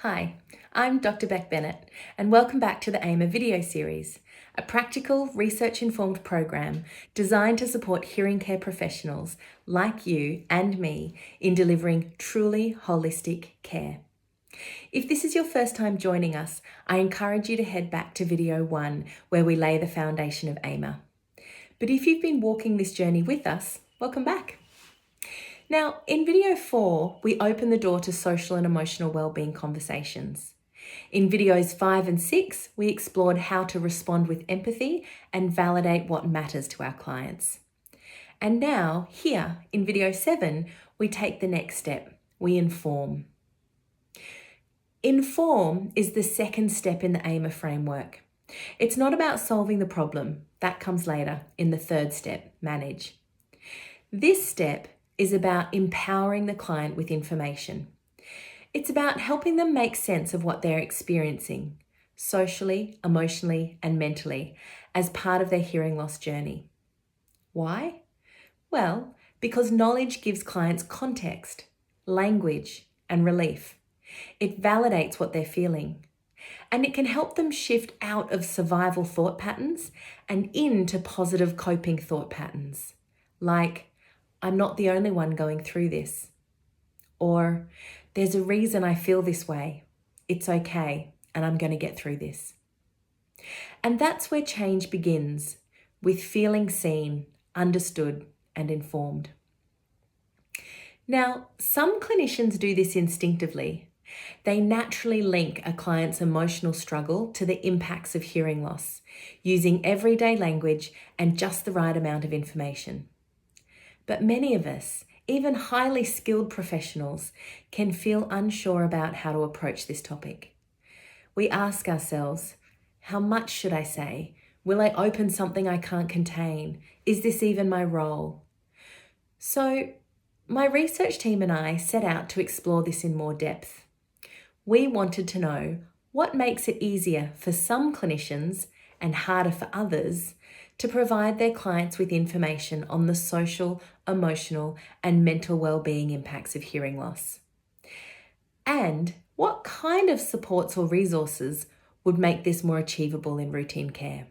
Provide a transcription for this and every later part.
Hi, I'm Dr. Beck Bennett, and welcome back to the AIMER video series, a practical, research-informed program designed to support hearing care professionals like you and me in delivering truly holistic care. If this is your first time joining us, I encourage you to head back to video 1, where we lay the foundation of AIMER. But if you've been walking this journey with us, welcome back. Now, in video 4, we open the door to social and emotional wellbeing conversations. In videos 5 and 6, we explored how to respond with empathy and validate what matters to our clients. And now, here, in video 7, we take the next step. We inform. Inform is the second step in the AIMER framework. It's not about solving the problem. That comes later, in the third step, manage. This step is about empowering the client with information. It's about helping them make sense of what they're experiencing, socially, emotionally, and mentally, as part of their hearing loss journey. Why? Well, because knowledge gives clients context, language, and relief. It validates what they're feeling, and it can help them shift out of survival thought patterns and into positive coping thought patterns, like, I'm not the only one going through this. Or, there's a reason I feel this way. It's okay, and I'm going to get through this. And that's where change begins, with feeling seen, understood, and informed. Now, some clinicians do this instinctively. They naturally link a client's emotional struggle to the impacts of hearing loss, using everyday language and just the right amount of information. But many of us, even highly skilled professionals, can feel unsure about how to approach this topic. We ask ourselves, how much should I say? Will I open something I can't contain? Is this even my role? So, my research team and I set out to explore this in more depth. We wanted to know what makes it easier for some clinicians and harder for others to provide their clients with information on the social, emotional, and mental well-being impacts of hearing loss. And what kind of supports or resources would make this more achievable in routine care?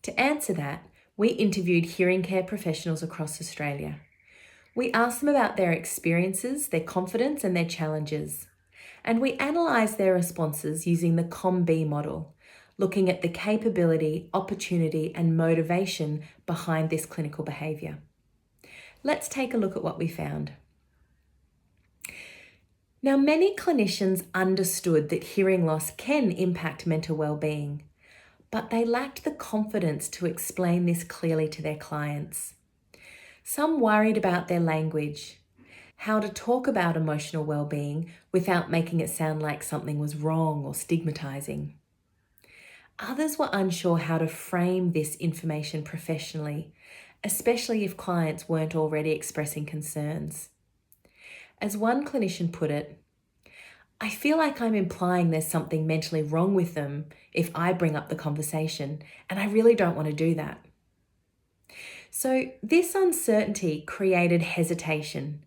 To answer that, we interviewed hearing care professionals across Australia. We asked them about their experiences, their confidence, and their challenges. And we analysed their responses using the COM-B model, looking at the capability, opportunity, and motivation behind this clinical behaviour. Let's take a look at what we found. Now, many clinicians understood that hearing loss can impact mental well-being, but they lacked the confidence to explain this clearly to their clients. Some worried about their language, how to talk about emotional well-being without making it sound like something was wrong or stigmatising. Others were unsure how to frame this information professionally, especially if clients weren't already expressing concerns. As one clinician put it, I feel like I'm implying there's something mentally wrong with them if I bring up the conversation, and I really don't want to do that. So this uncertainty created hesitation.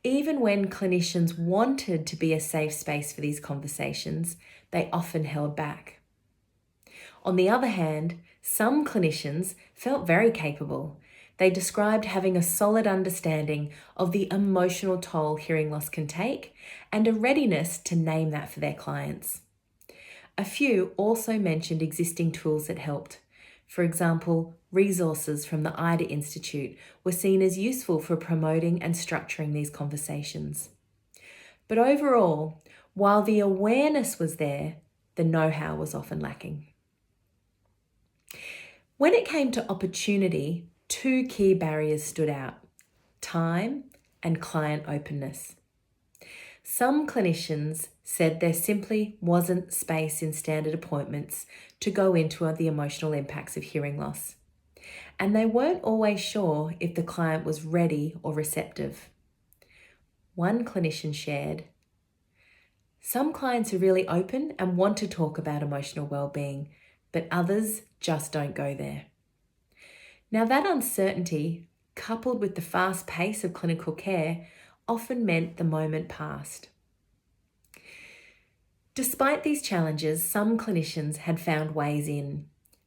Even when clinicians wanted to be a safe space for these conversations, they often held back. On the other hand, some clinicians felt very capable. They described having a solid understanding of the emotional toll hearing loss can take and a readiness to name that for their clients. A few also mentioned existing tools that helped. For example, resources from the IDA Institute were seen as useful for promoting and structuring these conversations. But overall, while the awareness was there, the know-how was often lacking. When it came to opportunity, two key barriers stood out: time and client openness. Some clinicians said there simply wasn't space in standard appointments to go into the emotional impacts of hearing loss, and they weren't always sure if the client was ready or receptive. One clinician shared, some clients are really open and want to talk about emotional well-being, but others just don't go there. Now, that uncertainty, coupled with the fast pace of clinical care, often meant the moment passed. Despite these challenges, some clinicians had found ways in.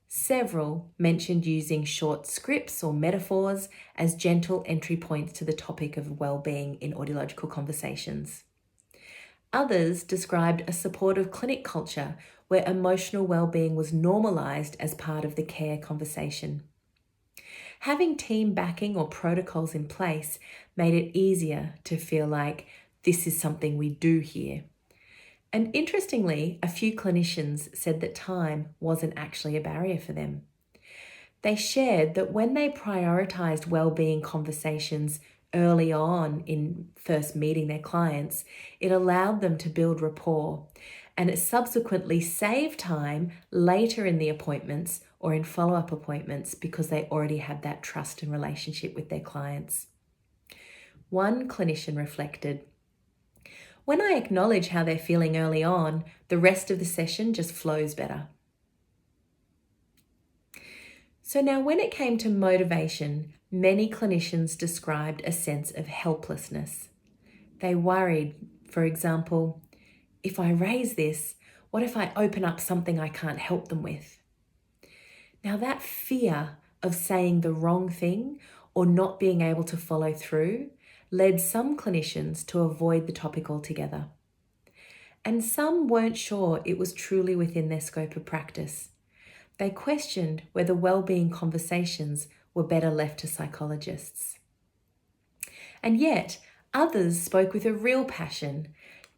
Several mentioned using short scripts or metaphors as gentle entry points to the topic of well-being in audiological conversations. Others described a supportive clinic culture where emotional well-being was normalised as part of the care conversation. Having team backing or protocols in place made it easier to feel like this is something we do here. And interestingly, a few clinicians said that time wasn't actually a barrier for them. They shared that when they prioritised well-being conversations early on in first meeting their clients, it allowed them to build rapport, and it subsequently saved time later in the appointments or in follow-up appointments because they already had that trust and relationship with their clients. One clinician reflected, "When I acknowledge how they're feeling early on, the rest of the session just flows better." So now when it came to motivation, many clinicians described a sense of helplessness. They worried, for example, if I raise this, what if I open up something I can't help them with? Now that fear of saying the wrong thing or not being able to follow through led some clinicians to avoid the topic altogether. And some weren't sure it was truly within their scope of practice. They questioned whether well-being conversations were better left to psychologists. And yet, others spoke with a real passion.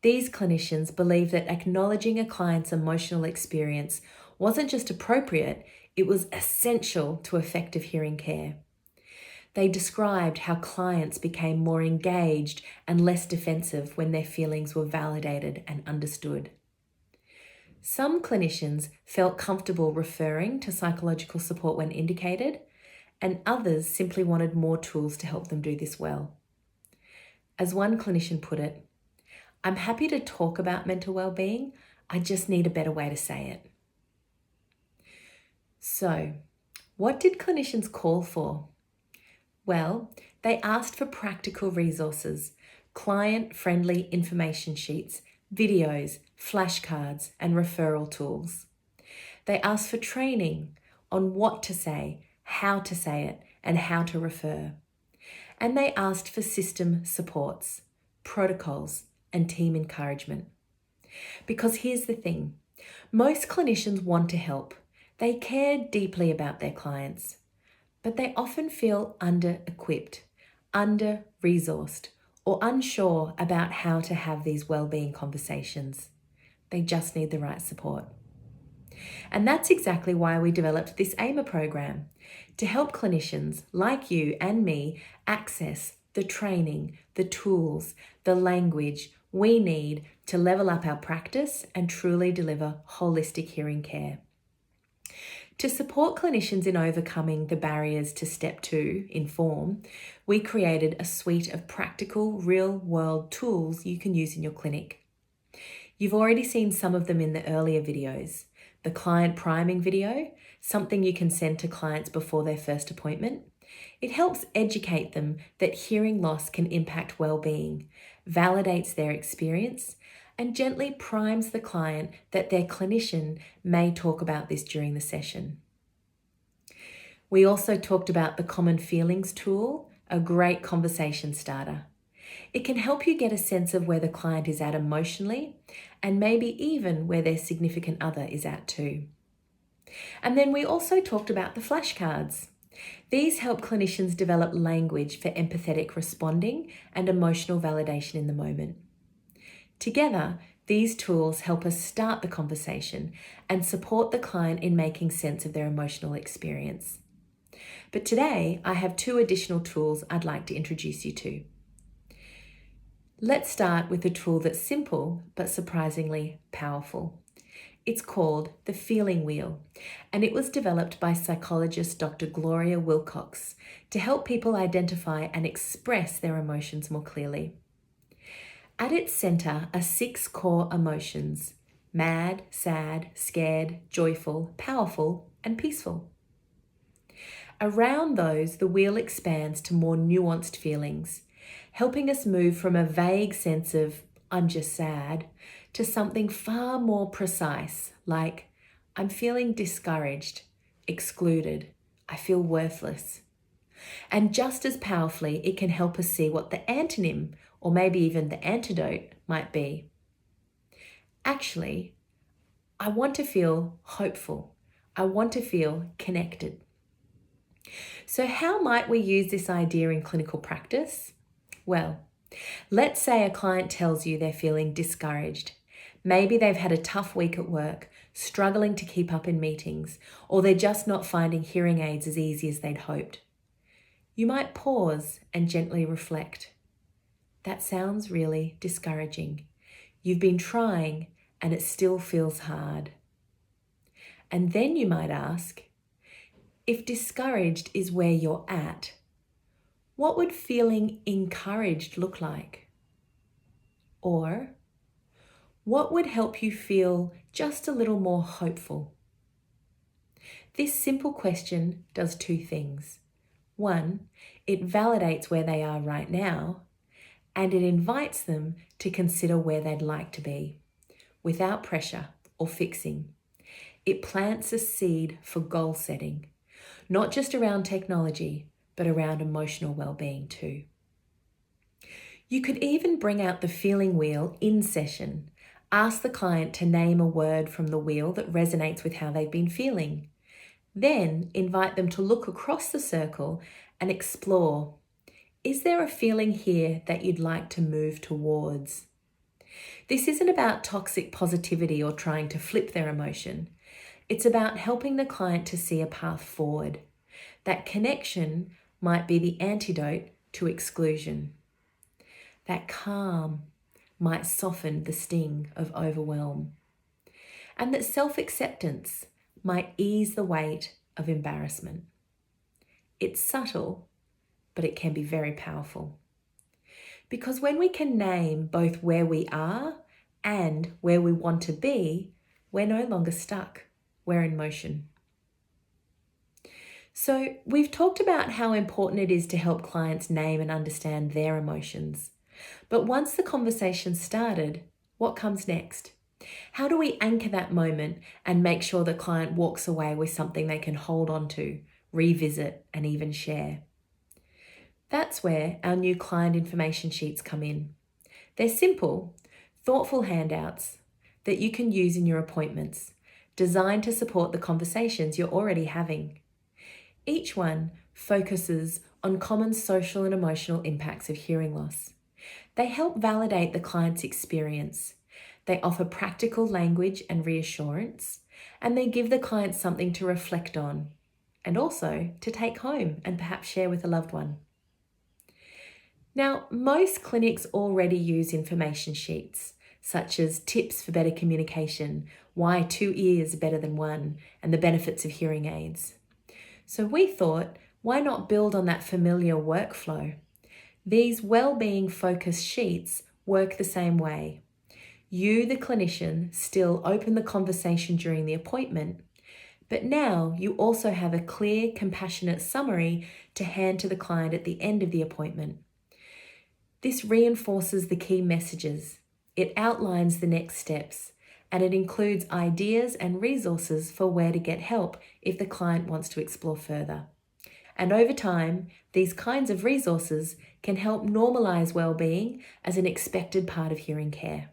These clinicians believed that acknowledging a client's emotional experience wasn't just appropriate, it was essential to effective hearing care. They described how clients became more engaged and less defensive when their feelings were validated and understood. Some clinicians felt comfortable referring to psychological support when indicated, and others simply wanted more tools to help them do this well. As one clinician put it, "I'm happy to talk about mental well-being, I just need a better way to say it." So, what did clinicians call for? Well, they asked for practical resources, client-friendly information sheets, videos, flashcards, and referral tools. They asked for training on what to say, how to say it, and how to refer. And they asked for system supports, protocols, and team encouragement. Because here's the thing, most clinicians want to help. They care deeply about their clients, but they often feel under-equipped, under-resourced, or unsure about how to have these well-being conversations. They just need the right support. And that's exactly why we developed this AIMER program, to help clinicians like you and me access the training, the tools, the language we need to level up our practice and truly deliver holistic hearing care. To support clinicians in overcoming the barriers to step 2, inform, we created a suite of practical, real-world tools you can use in your clinic. You've already seen some of them in the earlier videos. The client priming video, something you can send to clients before their first appointment. It helps educate them that hearing loss can impact well-being, validates their experience, and gently primes the client that their clinician may talk about this during the session. We also talked about the Common Feelings tool, a great conversation starter. It can help you get a sense of where the client is at emotionally and maybe even where their significant other is at too. And then we also talked about the flashcards. These help clinicians develop language for empathetic responding and emotional validation in the moment. Together, these tools help us start the conversation and support the client in making sense of their emotional experience. But today, I have 2 additional tools I'd like to introduce you to. Let's start with a tool that's simple but surprisingly powerful. It's called the Feeling Wheel, and it was developed by psychologist Dr. Gloria Wilcox to help people identify and express their emotions more clearly. At its center are 6 core emotions: mad, sad, scared, joyful, powerful, and peaceful. Around those, the wheel expands to more nuanced feelings, helping us move from a vague sense of "I'm just sad," to something far more precise, like, "I'm feeling discouraged, excluded, I feel worthless." And just as powerfully, it can help us see what the antonym, or maybe even the antidote, might be. Actually, I want to feel hopeful. I want to feel connected. So how might we use this idea in clinical practice? Well, let's say a client tells you they're feeling discouraged. Maybe they've had a tough week at work, struggling to keep up in meetings, or they're just not finding hearing aids as easy as they'd hoped. You might pause and gently reflect. That sounds really discouraging. You've been trying and it still feels hard. And then you might ask, if discouraged is where you're at, what would feeling encouraged look like? Or what would help you feel just a little more hopeful? This simple question does two things. One, it validates where they are right now, and it invites them to consider where they'd like to be, without pressure or fixing. It plants a seed for goal setting, not just around technology, but around emotional well-being too. You could even bring out the feeling wheel in session. Ask the client to name a word from the wheel that resonates with how they've been feeling. Then invite them to look across the circle and explore, is there a feeling here that you'd like to move towards? This isn't about toxic positivity or trying to flip their emotion. It's about helping the client to see a path forward. That connection might be the antidote to exclusion. That calm might soften the sting of overwhelm. And that self-acceptance might ease the weight of embarrassment. It's subtle, but it can be very powerful. Because when we can name both where we are and where we want to be, we're no longer stuck, we're in motion. So we've talked about how important it is to help clients name and understand their emotions. But once the conversation started, what comes next? How do we anchor that moment and make sure the client walks away with something they can hold on to, revisit, and even share? That's where our new client information sheets come in. They're simple, thoughtful handouts that you can use in your appointments, designed to support the conversations you're already having. Each one focuses on common social and emotional impacts of hearing loss. They help validate the client's experience. They offer practical language and reassurance, and they give the client something to reflect on, and also to take home and perhaps share with a loved one. Now, most clinics already use information sheets, such as tips for better communication, why 2 ears are better than 1, and the benefits of hearing aids. So we thought, why not build on that familiar workflow? These well-being focused sheets work the same way. You, the clinician, still open the conversation during the appointment, but now you also have a clear, compassionate summary to hand to the client at the end of the appointment. This reinforces the key messages. It outlines the next steps, and it includes ideas and resources for where to get help if the client wants to explore further. And over time, these kinds of resources can help normalize well-being as an expected part of hearing care.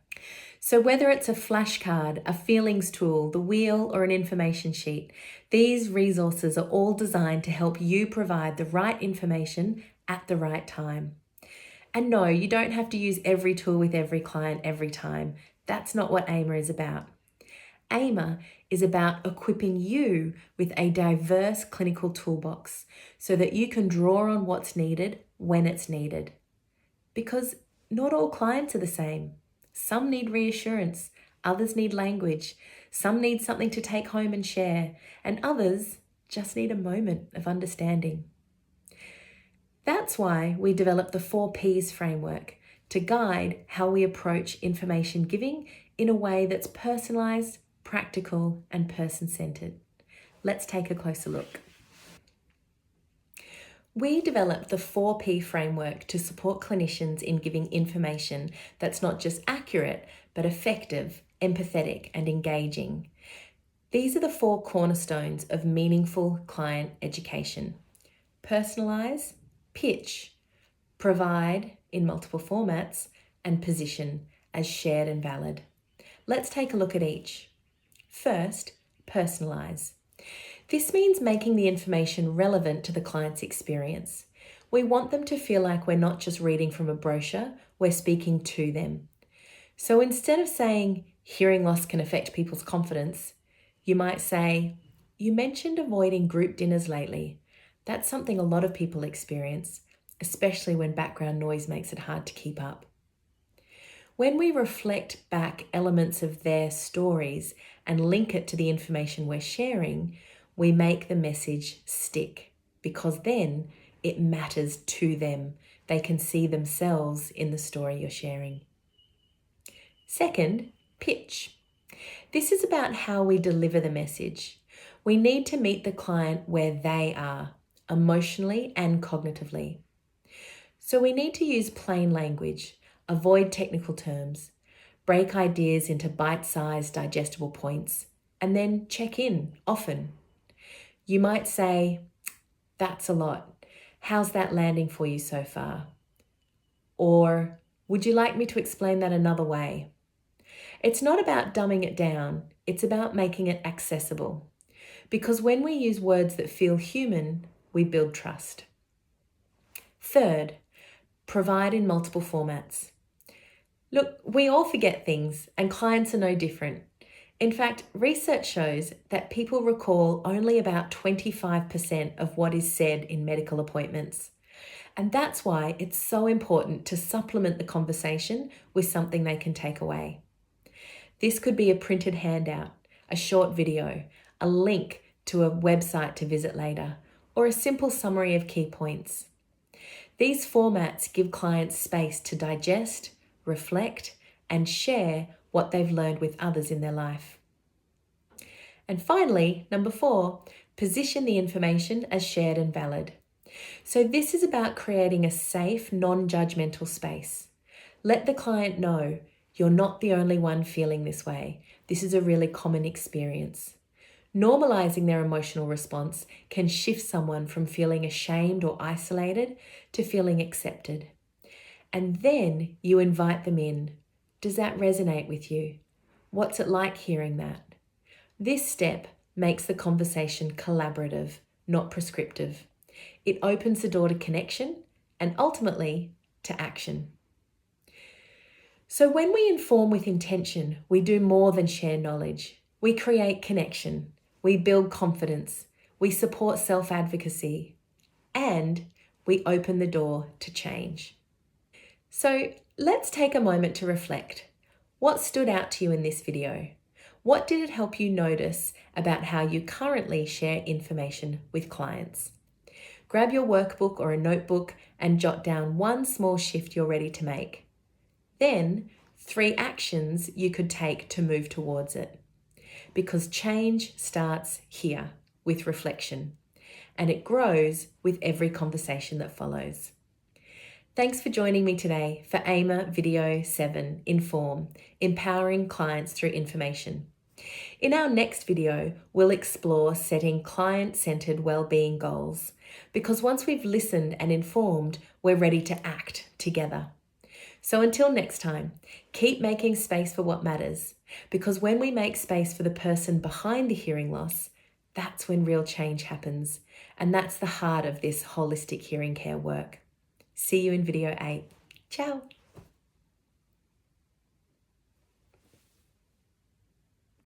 So whether it's a flashcard, a feelings tool, the wheel, or an information sheet, these resources are all designed to help you provide the right information at the right time. And no, you don't have to use every tool with every client every time. That's not what AIMER is about. AIMER is about equipping you with a diverse clinical toolbox so that you can draw on what's needed when it's needed. Because not all clients are the same. Some need reassurance, others need language, some need something to take home and share, and others just need a moment of understanding. That's why we developed the 4 Ps framework to guide how we approach information giving in a way that's personalised, practical, and person-centred. Let's take a closer look. We developed the 4P framework to support clinicians in giving information that's not just accurate, but effective, empathetic, and engaging. These are the 4 cornerstones of meaningful client education: personalise, pitch, provide in multiple formats, and position as shared and valid. Let's take a look at each. First, personalise. This means making the information relevant to the client's experience. We want them to feel like we're not just reading from a brochure, we're speaking to them. So instead of saying, hearing loss can affect people's confidence, you might say, you mentioned avoiding group dinners lately. That's something a lot of people experience, especially when background noise makes it hard to keep up. When we reflect back elements of their stories and link it to the information we're sharing, we make the message stick, because then it matters to them. They can see themselves in the story you're sharing. Second, pitch. This is about how we deliver the message. We need to meet the client where they are, emotionally and cognitively. So we need to use plain language, avoid technical terms, break ideas into bite-sized, digestible points, and then check in often. You might say, that's a lot. How's that landing for you so far? Or, would you like me to explain that another way? It's not about dumbing it down, it's about making it accessible. Because when we use words that feel human, we build trust. Third, provide in multiple formats. Look, we all forget things, and clients are no different. In fact, research shows that people recall only about 25% of what is said in medical appointments. And that's why it's so important to supplement the conversation with something they can take away. This could be a printed handout, a short video, a link to a website to visit later, or a simple summary of key points. These formats give clients space to digest, reflect, and share what they've learned with others in their life. And finally, number 4, position the information as shared and valid. So this is about creating a safe, non-judgmental space. Let the client know you're not the only one feeling this way. This is a really common experience. Normalizing their emotional response can shift someone from feeling ashamed or isolated to feeling accepted. And then you invite them in. Does that resonate with you? What's it like hearing that? This step makes the conversation collaborative, not prescriptive. It opens the door to connection and ultimately to action. So when we inform with intention, we do more than share knowledge. We create connection, we build confidence, we support self-advocacy, and we open the door to change. So let's take a moment to reflect. What stood out to you in this video? What did it help you notice about how you currently share information with clients? Grab your workbook or a notebook and jot down one small shift you're ready to make. Then 3 actions you could take to move towards it. Because change starts here with reflection, and it grows with every conversation that follows. Thanks for joining me today for AIMER Video 7, Inform, Empowering Clients Through Information. In our next video, we'll explore setting client-centered wellbeing goals, because once we've listened and informed, we're ready to act together. So until next time, keep making space for what matters, because when we make space for the person behind the hearing loss, that's when real change happens. And that's the heart of this holistic hearing care work. See you in video 8. Ciao.